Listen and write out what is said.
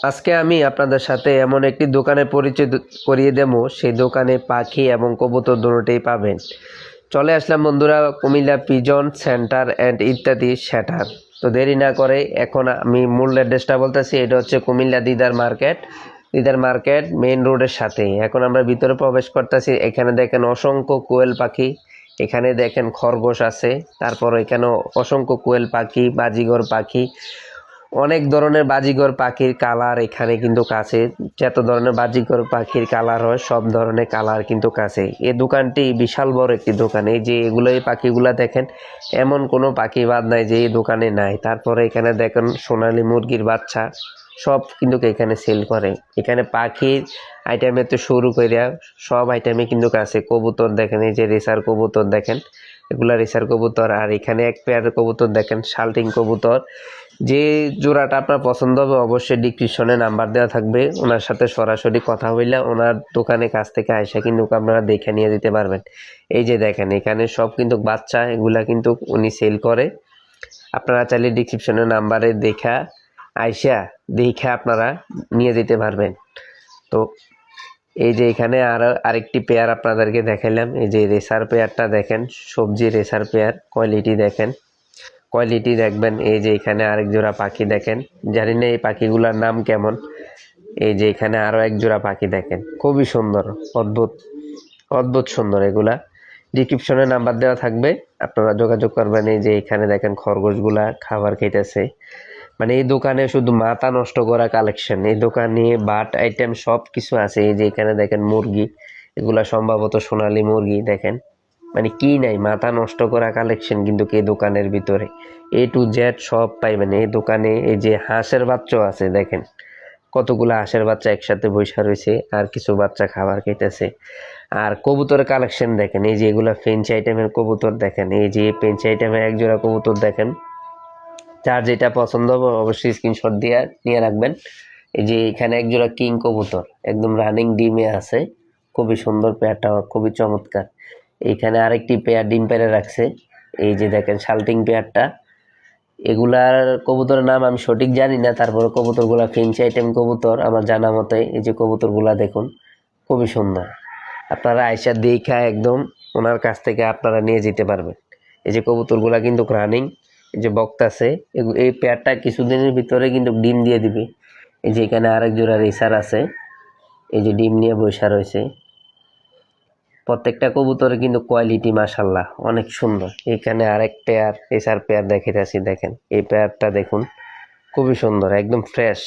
আজকে আমি আপনাদের সাথে এমন একটি দোকানের পরিচয় করিয়ে দেব, সেই দোকানে পাখি এবং কবুতর দুটোই পাবেন। চলে আসলাম বন্ধুরা কুমিল্লা পিজন সেন্টার অ্যান্ড ইত্যাদি সেটার। তো দেরি না করে এখন আমি মূল অ্যাড্রেসটা বলতেছি। এটা হচ্ছে কুমিল্লা দিদার মার্কেট মেইন রোডের সাথেই। এখন আমরা ভিতরে প্রবেশ করতেছি। এখানে দেখেন অসংখ্য কোয়েল পাখি, এখানে দেখেন খরগোশ আছে, তারপর এখানে অসংখ্য কোয়েল পাখি, বাজিঘর পাখি, অনেক ধরনের বাজিঘর পাখির কালার এখানে কিন্তু কাছে। যত ধরনের বাজিঘর পাখির কালার হয় সব ধরনের কালার কিন্তু কাছে। এই দোকানটি বিশাল বড় একটি দোকান। এই যে এই পাখিগুলা দেখেন, এমন কোনো পাখি বাদ নাই যে এই দোকানে নাই। তারপরে এখানে দেখেন সোনালী মুরগির বাচ্চা সব কিন্তু এখানে সেল করে। এখানে পাখির আইটেমে তো শুরু করে সব আইটেমে কিন্তু কাছে। কবুতর দেখেন, এই যে রেসার কবুতর দেখেন, এগুলা রেসার কবুতর। আর এখানে এক পেয়ার কবুতর দেখেন, শাল্টিং কবুতর। যে জোড়াটা আপনার পছন্দ হবে অবশ্যই ডিসক্রিপশনে নাম্বার দেওয়া থাকবে, ওনার সাথে সরাসরি কথা হইলে ওনার দোকানে কাছ থেকে আইসা কিন্তু আপনারা দেখে নিয়ে দিতে পারবেন। এই যে দেখেন এখানে সব কিন্তু বাচ্চা, এগুলা কিন্তু উনি সেল করে। আপনারা চাইলে ডিসক্রিপশনের নাম্বারে আইসা দেখে আপনারা নিয়ে যেতে পারবেন। তো এই যে এখানে আরেকটি পেয়ার আপনাদেরকে দেখাইলাম। এই যে রেসার পেয়ারটা দেখেন, সবজি রেসার পেয়ার, কোয়ালিটি দেখবেন। এই যে এখানে আরেক জোড়া পাখি দেখেন, জানি না এই পাখিগুলোর নাম কেমন। এই যে এখানে আরো এক জোড়া পাখি দেখেন, খুবই সুন্দর, অদ্ভুত সুন্দর। এগুলা ডিসক্রিপশনে নাম্বার দেওয়া থাকবে, আপনারা যোগাযোগ করবেন। এই যে এখানে দেখেন খরগোশগুলা খাবার খাইতেছে। মানে এই দোকানে শুধু মাথা নষ্ট করা কালেকশন। এই দোকানে বাট আইটেম সব কিছু আছে। এই যে এখানে দেখেন মুরগি, এগুলা সম্ভবত সোনালী মুরগি দেখেন। মানে কি নাই, মাথা নষ্ট করা কালেকশন কিন্তু এই দোকানের ভিতরে। A to Z সব পাইবেন এই দোকানে। এই যে হাঁসের বাচ্চাও আছে দেখেন, কতগুলো হাঁসের বাচ্চা একসাথে বসে রয়েছে, আর কিছু বাচ্চা খাবার খেতেছে। আর কবুতরের কালেকশন দেখেন, এই যে এগুলা ফেন্সি আইটেমের কবুতর দেখেন। এই যে ফেন্সি আইটেমের এক জোড়া কবুতর দেখেন, যার যেটা পছন্দ হবে অবশ্যই স্ক্রিনশট দিয়ে নিয়ে রাখবেন। এই যে এখানে এক জোড়া কিং কবুতর একদম রানিং ডিমে আছে, খুবই সুন্দর, পেয়ারটা খুবই চমৎকার। এইখানে আরেকটি পেয়ার ডিম পেড়ে রাখছে। এই যে দেখেন শাল্টিং পেয়ারটা। এগুলার কবুতরের নাম আমি সঠিক জানি না, তারপরে কবুতরগুলা ফেন্সি আইটেম কবুতর আমার জানা মতে। এই যে কবুতরগুলা দেখুন, খুবই সুন্দর। আপনারা আয়সা দেখা একদম ওনার কাছ থেকে আপনারা নিয়ে যেতে পারবেন। এই যে কবুতরগুলা কিন্তু রানিং, এই যে বক্তাছে, এই পেয়ারটা কিছুদিনের ভিতরে কিন্তু ডিম দিয়ে দিবে। এই যে এখানে আরেক জোড়া রেসার আছে, এই যে ডিম নিয়ে বসা রয়েছে। প্রত্যেকটা কবুতরের কিন্তু কোয়ালিটি মাশাল্লাহ অনেক সুন্দর। এখানে আরেক পেয়ার রেসার পেয়ার দেখাইতেছি, দেখেন এই পেয়ারটা দেখুন, খুবই সুন্দর, একদম ফ্রেশ।